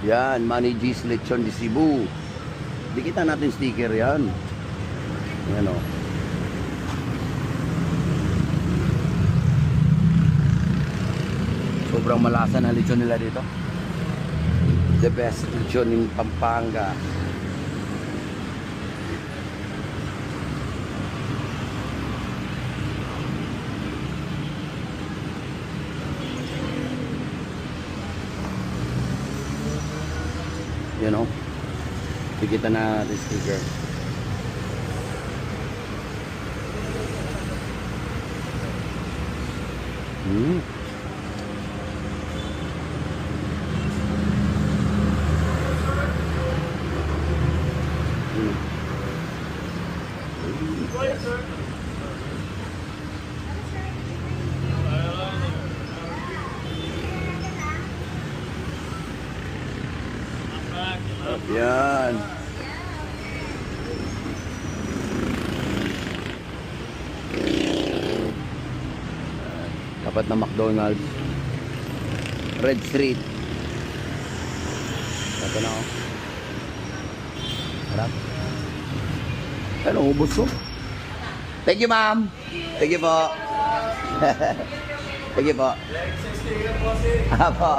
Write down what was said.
Yan, Manny G's Lechon de Cebu. Dikitan natin sticker yan. Yan o. Sobrang malasa na lechon nila dito. The best lechon in Pampanga. You know, kita na the sticker. Yan. Tapat na McDonald's. Red Street. Ito na ako. Harap. Ano, ubos ko? Thank you, ma'am. Thank you po. Thank you po. Apo.